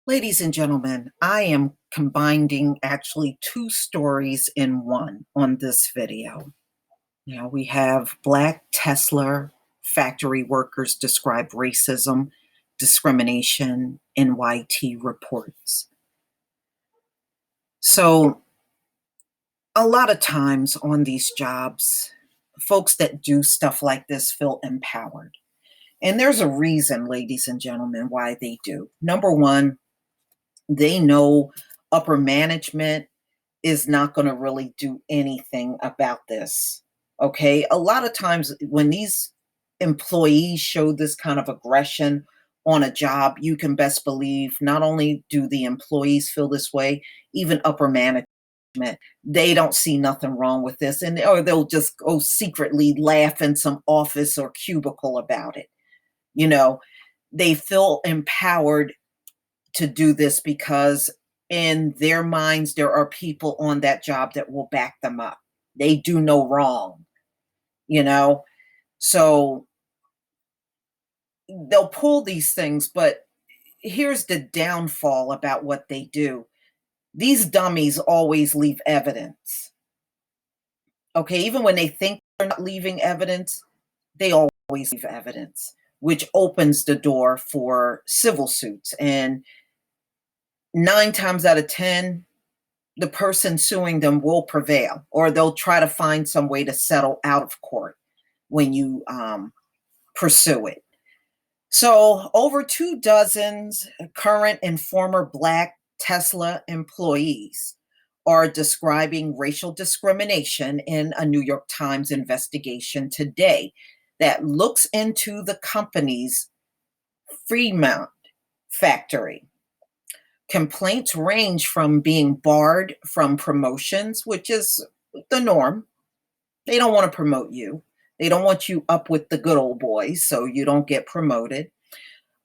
Ladies and gentlemen, I am combining actually two stories in one on this video. Now we have Black Tesla factory workers describe racism, discrimination, NYT reports. So, a lot of times on these jobs, folks that do stuff like this feel empowered. And there's a reason, ladies and gentlemen, why they do. Number one, they know upper management is not going to really do anything about this. Okay. A lot of times when these employees show this kind of aggression on a job, you can best believe not only do the employees feel this way, even upper management, they don't see nothing wrong with this. And or they'll just go secretly laugh in some office or cubicle about it. You know, they feel empowered to do this because in their minds there are people on that job that will back them up. They do no wrong, you know. So they'll pull these things, but here's the downfall about what they do. These dummies always leave evidence. Okay, even when they think they're not leaving evidence, they always leave evidence, which opens the door for civil suits. And 9 times out of 10, the person suing them will prevail, or they'll try to find some way to settle out of court when you pursue it. So, over 2 dozen current and former Black Tesla employees are describing racial discrimination in a New York Times investigation today that looks into the company's Fremont factory. Complaints range from being barred from promotions, which is the norm. They don't want to promote you. They don't want you up with the good old boys, so you don't get promoted.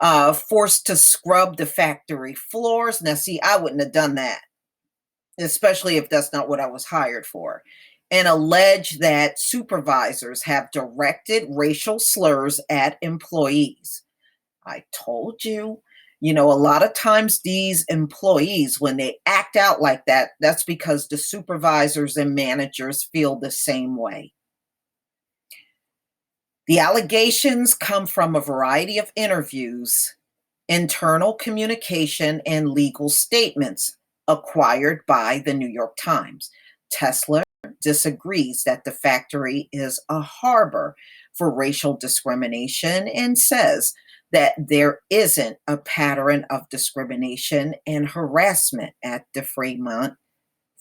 Forced to scrub the factory floors. Now, see, I wouldn't have done that, especially if that's not what I was hired for. And allege that supervisors have directed racial slurs at employees. I told you. You know, a lot of times these employees, when they act out like that, that's because the supervisors and managers feel the same way. The allegations come from a variety of interviews, internal communication, and legal statements acquired by the New York Times. Tesla disagrees that the factory is a harbor for racial discrimination and says that there isn't a pattern of discrimination and harassment at the Fremont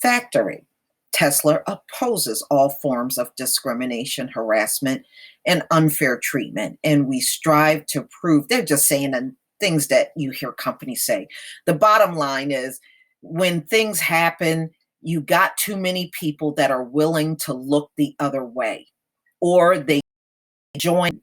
factory. Tesla opposes all forms of discrimination, harassment, and unfair treatment, and we strive to prove they're just saying the things that you hear companies say. The bottom line is when things happen, you got too many people that are willing to look the other way, or they join.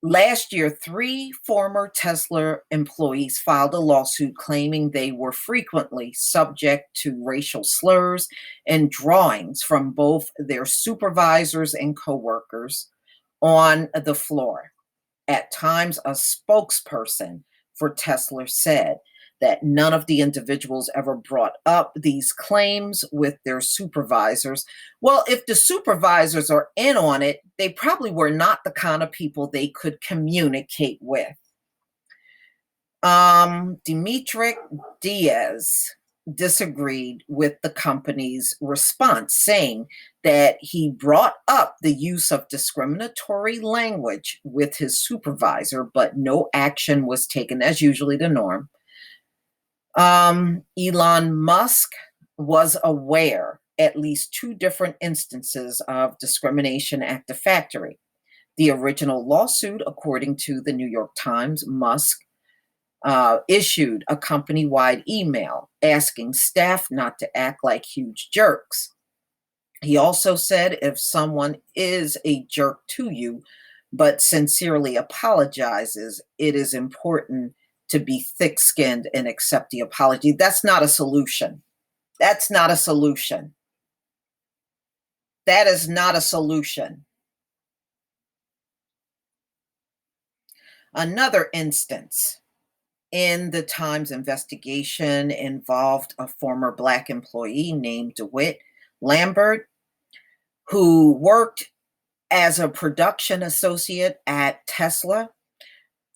Last year, 3 former Tesla employees filed a lawsuit claiming they were frequently subject to racial slurs and drawings from both their supervisors and coworkers on the floor. At times, a spokesperson for Tesla said that none of the individuals ever brought up these claims with their supervisors. Well, if the supervisors are in on it, they probably were not the kind of people they could communicate with. Dimitri Diaz disagreed with the company's response, saying that he brought up the use of discriminatory language with his supervisor, but no action was taken, as usually the norm. Elon Musk was aware at least 2 different instances of discrimination at the factory. The original lawsuit, according to the New York Times, Musk issued a company wide email asking staff not to act like huge jerks. He also said if someone is a jerk to you, but sincerely apologizes, it is important to be thick skinned and accept the apology. That's not a solution. That's not a solution. That is not a solution. Another instance. in the Times investigation involved a former Black employee named DeWitt Lambert, who worked as a production associate at Tesla.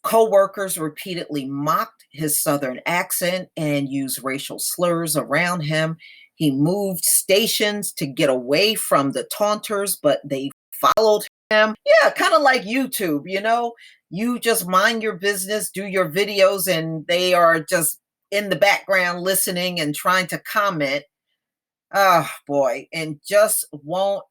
Coworkers repeatedly mocked his Southern accent and used racial slurs around him. He moved stations to get away from the taunters, but they followed him. Yeah, kind of like YouTube, you just mind your business, do your videos, and they are just in the background listening and trying to comment. Oh boy, and just won't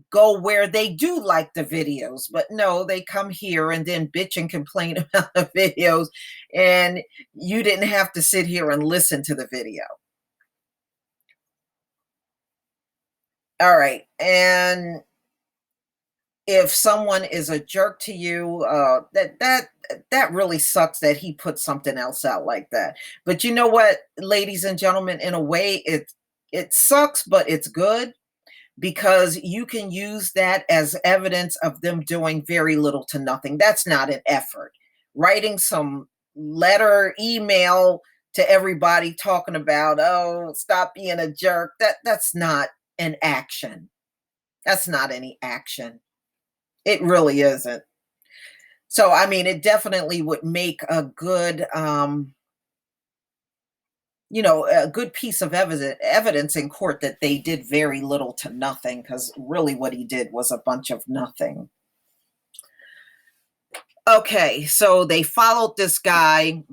go where they do like the videos. But no, they come here and then bitch and complain about the videos, and you didn't have to sit here and listen to the video. All right. And if someone is a jerk to you, that really sucks that he put something else out like that. But you know what, ladies and gentlemen, in a way, it sucks, but it's good because you can use that as evidence of them doing very little to nothing. That's not an effort. Writing some letter, email to everybody talking about, oh, stop being a jerk. That's not an action. That's not any action. It really isn't. So, I mean, it definitely would make a good, a good piece of evidence in court that they did very little to nothing, because really what he did was a bunch of nothing. Okay, so they followed this guy.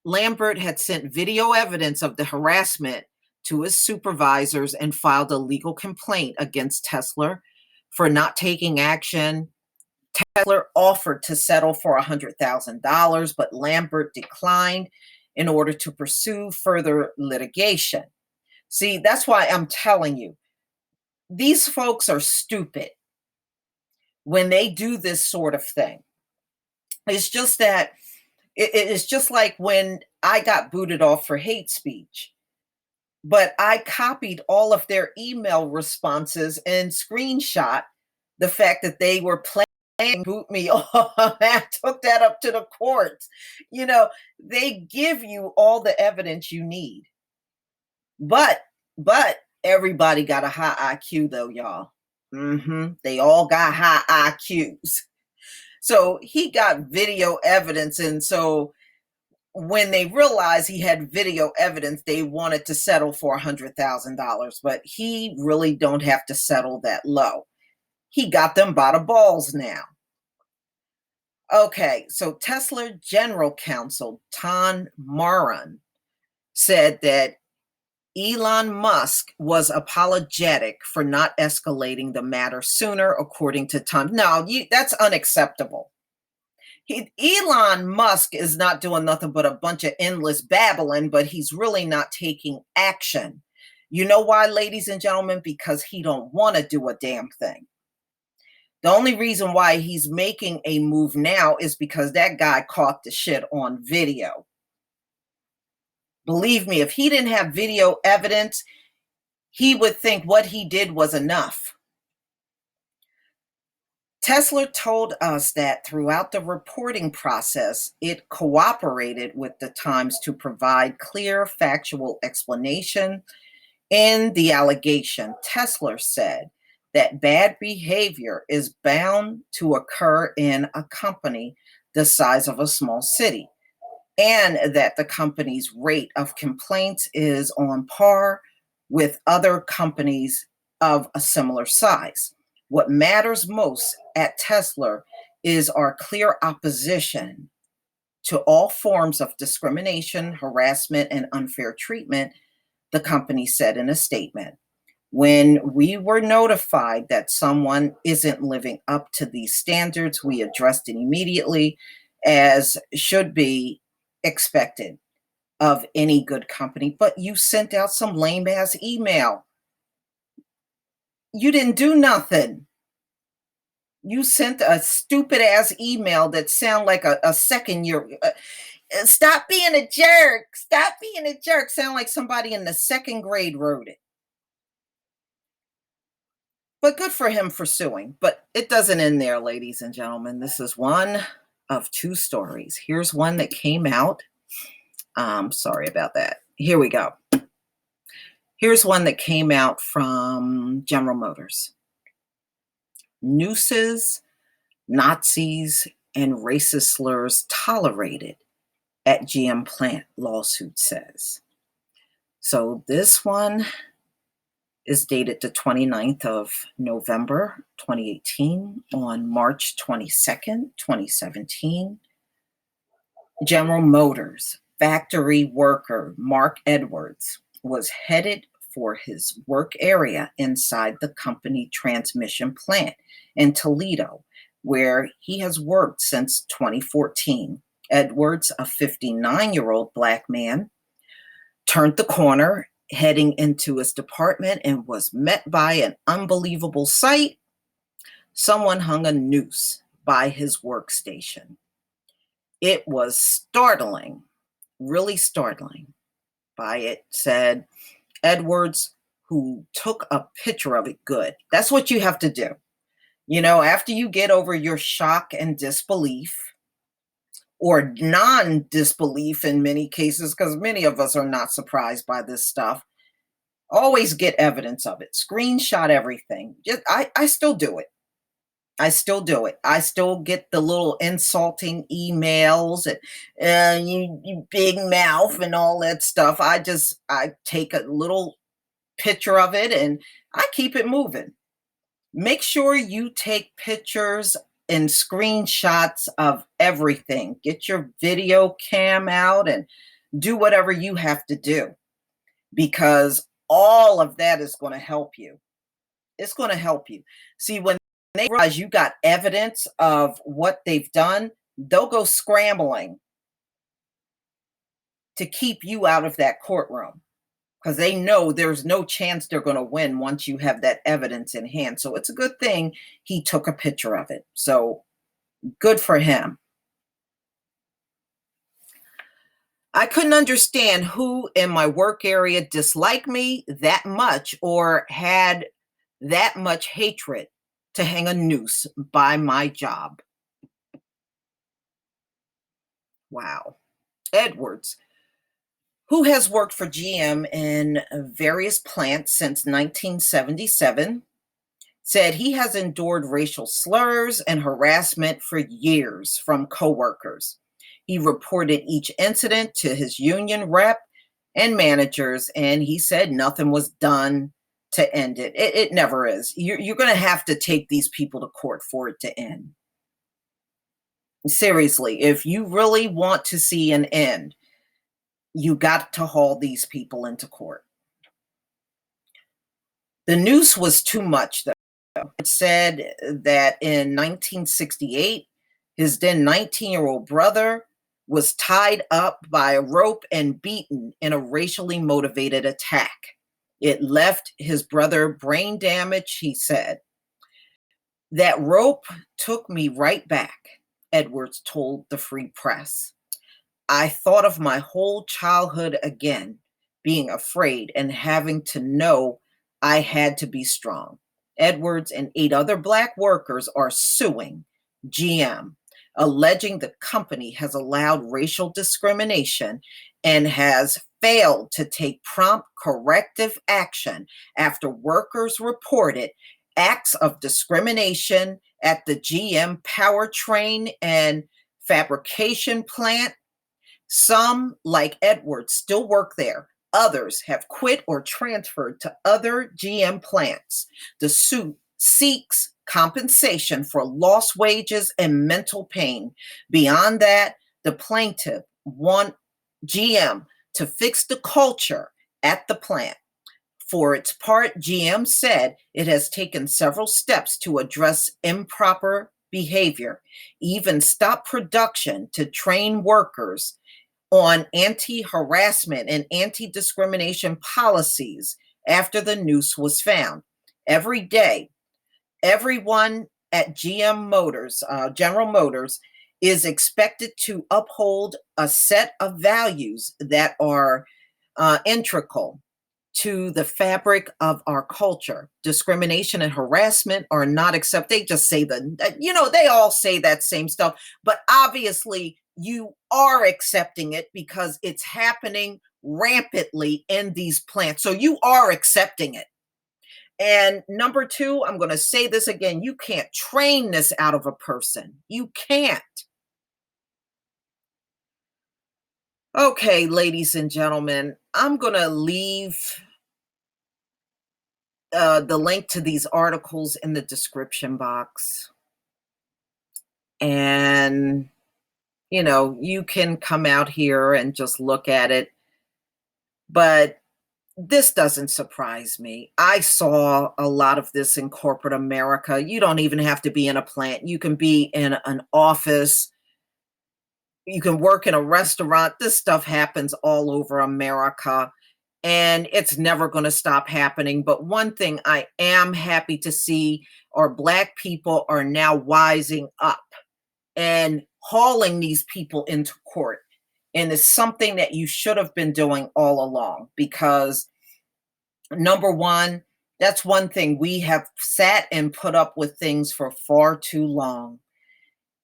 Lambert had sent video evidence of the harassment to his supervisors and filed a legal complaint against Tesla for not taking action. Tesla offered to settle for $100,000, but Lambert declined in order to pursue further litigation. See, that's why I'm telling you, these folks are stupid when they do this sort of thing. It's just that it's just like when I got booted off for hate speech, but I copied all of their email responses and screenshot the fact that they were planning to boot me off. I took that up to the courts. They give you all the evidence you need. But everybody got a high IQ though, y'all. They all got high IQs. So he got video evidence, and so when they realized he had video evidence, they wanted to settle for $100,000, but he really don't have to settle that low. He got them by the balls now. Okay, so Tesla General Counsel Ton Moran said that Elon Musk was apologetic for not escalating the matter sooner, according to Ton. No, that's unacceptable. Elon Musk is not doing nothing but a bunch of endless babbling, but he's really not taking action. You know why, ladies and gentlemen? Because he don't want to do a damn thing. The only reason why he's making a move now is because that guy caught the shit on video. Believe me, if he didn't have video evidence, he would think what he did was enough. Tesla told us that throughout the reporting process, it cooperated with the Times to provide clear, factual explanation. In the allegation, Tesla said that bad behavior is bound to occur in a company the size of a small city, and that the company's rate of complaints is on par with other companies of a similar size. What matters most at Tesla is our clear opposition to all forms of discrimination, harassment, and unfair treatment, the company said in a statement. When we were notified that someone isn't living up to these standards, we addressed it immediately, as should be expected of any good company. But you sent out some lame ass email. You didn't do nothing. You sent a stupid ass email that sound like a second year. Stop being a jerk. Stop being a jerk. Sound like somebody in the second grade wrote it. But good for him for suing. But it doesn't end there, ladies and gentlemen. This is one of two stories. Here's one that came out Sorry about that. Here we go. Here's one that came out from General Motors. Nooses, Nazis, and racist slurs tolerated at GM plant, lawsuit says. So this one is dated the 29th of November, 2018. On March 22nd, 2017, General Motors factory worker Mark Edwards was headed for his work area inside the company transmission plant in Toledo, where he has worked since 2014. Edwards, a 59-year-old Black man, turned the corner heading into his department and was met by an unbelievable sight. Someone hung a noose by his workstation. It was startling, really startling. By it said Edwards, who took a picture of it. Good. That's what you have to do. After you get over your shock and disbelief, or non-disbelief in many cases, because many of us are not surprised by this stuff, always get evidence of it. Screenshot everything. I still do it. I still do it. I still get the little insulting emails and you big mouth and all that stuff. I take a little picture of it and I keep it moving. Make sure you take pictures and screenshots of everything. Get your video cam out and do whatever you have to do, because all of that is going to help you. It's going to help you. See, when they realize you got evidence of what they've done, they'll go scrambling to keep you out of that courtroom, because they know there's no chance they're going to win once you have that evidence in hand. So it's a good thing he took a picture of it. So good for him. I couldn't understand who in my work area disliked me that much or had that much hatred to hang a noose by my job. Wow. Edwards, who has worked for GM in various plants since 1977, said he has endured racial slurs and harassment for years from coworkers. He reported each incident to his union rep and managers, and he said nothing was done to end it. It never is. You're going to have to take these people to court for it to end. Seriously, if you really want to see an end, you got to haul these people into court. The noose was too much, though. It said that in 1968, his then 19-year-old brother was tied up by a rope and beaten in a racially motivated attack. It left his brother brain damage, he said. That rope took me right back, Edwards told the Free Press. I thought of my whole childhood again, being afraid and having to know I had to be strong. Edwards and 8 other Black workers are suing GM, alleging the company has allowed racial discrimination and has failed to take prompt corrective action after workers reported acts of discrimination at the GM powertrain and fabrication plant. Some, like Edwards, still work there. Others have quit or transferred to other GM plants. The suit seeks compensation for lost wages and mental pain. Beyond that, the plaintiff want GM to fix the culture at the plant. For its part, GM said it has taken several steps to address improper behavior, even stop production to train workers on anti-harassment and anti-discrimination policies after the noose was found. Every day, everyone at GM Motors, General Motors, is expected to uphold a set of values that are integral to the fabric of our culture. Discrimination and harassment are not accepted. They just say they all say that same stuff, but obviously You are accepting it because it's happening rampantly in these plants. So you are accepting it. And number two, I'm going to say this again, you can't train this out of a person. You can't. Okay, ladies and gentlemen, I'm going to leave the link to these articles in the description box. And, you can come out here and just look at it. But this doesn't surprise me. I saw a lot of this in corporate America. You don't even have to be in a plant. You can be in an office. You can work in a restaurant. This stuff happens all over America, and it's never going to stop happening. But one thing I am happy to see are Black people are now wising up and hauling these people into court. And it's something that you should have been doing all along because number one, that's one thing. We have sat and put up with things for far too long.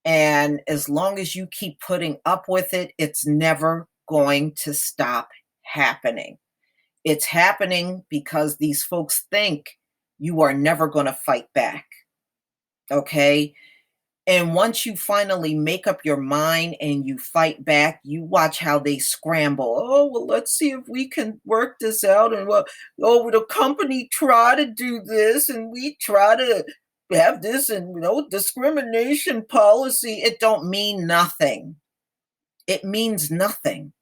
And as long as you keep putting up with it, it's never going to stop happening. It's happening because these folks think you are never going to fight back. Okay. And once you finally make up your mind and you fight back, you watch how they scramble. Oh, well, let's see if we can work this out. And well, oh, the company try to do this and we try to have this and discrimination policy. It don't mean nothing. It means nothing.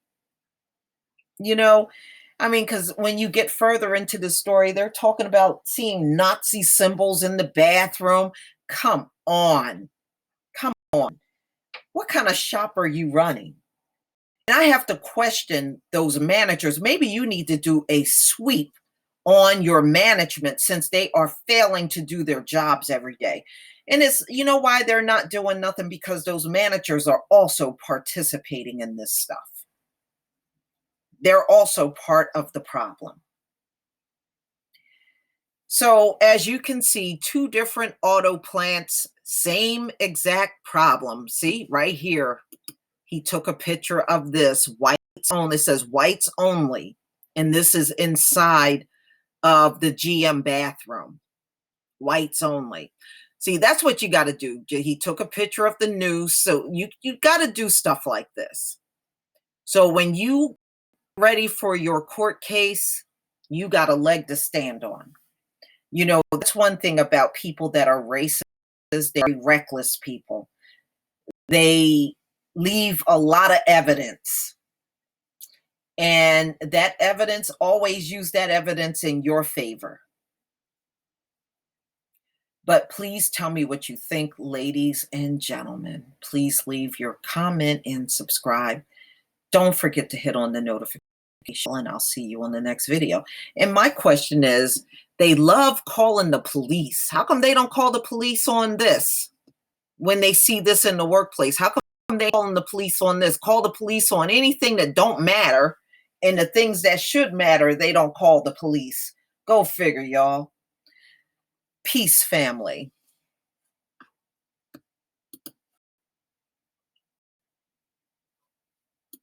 Because when you get further into the story, they're talking about seeing Nazi symbols in the bathroom. Come on. Come on. What kind of shop are you running? And I have to question those managers. Maybe you need to do a sweep on your management since they are failing to do their jobs every day. And why they're not doing nothing? Because those managers are also participating in this stuff. They're also part of the problem. So as you can see, two different auto plants, same exact problem. See right here, he took a picture of this whites only. It says whites only. And this is inside of the GM bathroom, whites only. See, that's what you got to do. He took a picture of the news. So you got to do stuff like this. So when you ready for your court case, you got a leg to stand on. That's one thing about people that are racist. They're reckless people. They leave a lot of evidence. And that evidence, always use that evidence in your favor. But please tell me what you think, ladies and gentlemen. Please leave your comment and subscribe. Don't forget to hit on the notification, and I'll see you on the next video. And my question is, they love calling the police. How come they don't call the police on this when they see this in the workplace? How come they calling the police on this? Call the police on anything that don't matter, and the things that should matter, they don't call the police. Go figure, y'all. Peace, family.